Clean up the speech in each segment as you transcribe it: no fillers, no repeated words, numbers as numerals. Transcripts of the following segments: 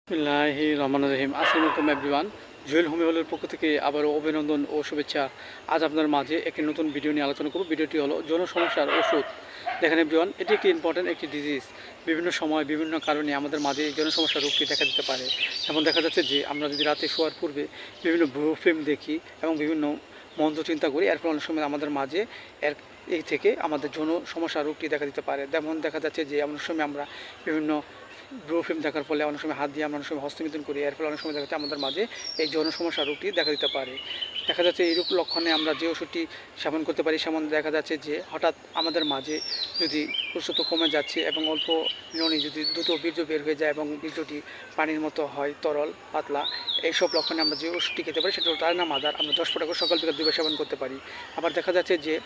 বিসমিল্লাহি রহমানির রহিম। আসসালামু আলাইকুম এভরিওয়ান। জুয়েল হোমিও হলের পক্ষ থেকে আবারও অভিনন্দন ও শুভেচ্ছা। আজ আপনার মাঝে একটি নতুন ভিডিও নিয়ে আলোচনা করব। ভিডিওটি হলো যৌন সমস্যার ওষুধ। দেখেন এভরিওয়ান, এটি একটি ইম্পর্ট্যান্ট একটি ডিজিজ। বিভিন্ন সময় বিভিন্ন কারণে আমাদের মাঝে এই যৌন সমস্যার রোগটি দেখা দিতে পারে। যেমন দেখা যাচ্ছে যে আমরা যদি রাতে শোয়ার পূর্বে বিভিন্ন ব্লু ফিল্ম দেখি এবং বিভিন্ন মন্দ চিন্তা করি, এর ফলে অনেক সময় আমাদের মাঝে এই থেকে আমাদের যৌন সমস্যার রোগটি দেখা দিতে পারে। যেমন দেখা যাচ্ছে যে অনেক সময় আমরা বিভিন্ন ব্লু ফিল্ম দেখার ফলে অনেক সময় হাত দিয়ে আমরা অনেক সময় হস্তমিথুন করি, এর ফলে অনেক সময় দেখা যাচ্ছে আমাদের মাঝে এই যৌন সমস্যা রোগটি দেখা দিতে পারে। দেখা যাচ্ছে এইরূপ লক্ষণে আমরা যে ওষুধটি সেবন করতে পারি, সেমন দেখা যাচ্ছে যে হঠাৎ আমাদের মাঝে যদি পুরুষত্ব কমে যাচ্ছে এবং অল্প ননি যদি দ্রুত বীর্য বের হয়ে যায় এবং বীর্যটি পানির মতো হয়, তরল পাতলা, এইসব লক্ষণে আমরা যে ওষুধটি খেতে পারি সেটা হলো টার্নাম আদার। আমরা 10 ফোঁটা করে সকাল বিকাল 2 বার সেবন করতে পারি। আবার দেখা যাচ্ছে যে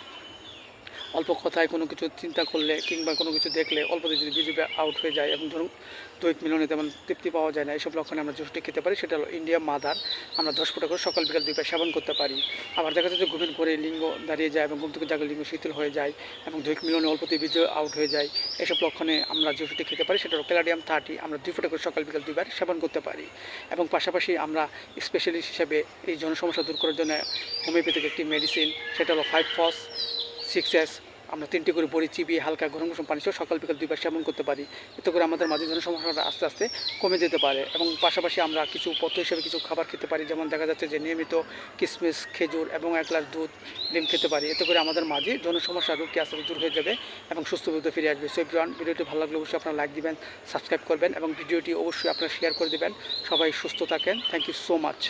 অল্প কথায় কোনো কিছু চিন্তা করলে কিংবা কোনো কিছু দেখলে অল্পতে যদি বীর্য আউট হয়ে যায় এবং ধরুন দৈহিক মিলনে তেমন তৃপ্তি পাওয়া যায় না, এইসব লক্ষণে আমরা যে ওষুধটি খেতে পারি সেটা হলো ইন্ডিয়া মাদার। আমরা 10 ফোঁটা করে সকাল বিকাল 2 বার সেবন করতে পারি। আবার দেখা যাচ্ছে ঘুমের ঘরে লিঙ্গ দাঁড়িয়ে যায় এবং ঘুম থেকে জাগলে লিঙ্গ শিথিল হয়ে যায় এবং দৈহিক মিলনে অল্পতে বীর্য আউট হয়ে যায়, এইসব লক্ষণে আমরা যে ওষুধটি খেতে পারি সেটা হলো ক্যালাডিয়াম 30। আমরা 2 ফোঁটা করে সকাল বিকাল 2 বার সেবন করতে পারি। এবং পাশাপাশি আমরা স্পেশালিস্ট হিসেবে এই জনসমস্যা দূর করার জন্য হোমিওপ্যাথিক একটি মেডিসিন, সেটা হলো 5-FOS 6S। আমরা 3টি করে বড়ি চিবিয়ে হালকা গরম গরম পানি সহ সকাল বিকাল 2 বার সেবন করতে পারি। এতে করে আমাদের মাঝে যেন সমস্যাটা আস্তে আস্তে কমে যেতে পারে। এবং পাশাপাশি আমরা কিছু পথ্য হিসেবে কিছু খাবার খেতে পারি, যেমন দেখা যাচ্ছে যে নিয়মিত কিশমিশ, খেজুর এবং 1 গ্লাস দুধ, ডিম খেতে পারি। এতে করে আমাদের মাঝে যৌন সমস্যা রোগটি আস্তে আস্তে দূর হয়ে যাবে এবং সুস্থ বোধে ফিরে আসবে। সো এভরিওয়ান, ভিডিওটি ভালো লাগলে অবশ্যই আপনারা লাইক দিবেন, সাবস্ক্রাইব করবেন এবং ভিডিওটি অবশ্যই আপনারা শেয়ার করে দেবেন। সবাই সুস্থ থাকেন। Thank you so much.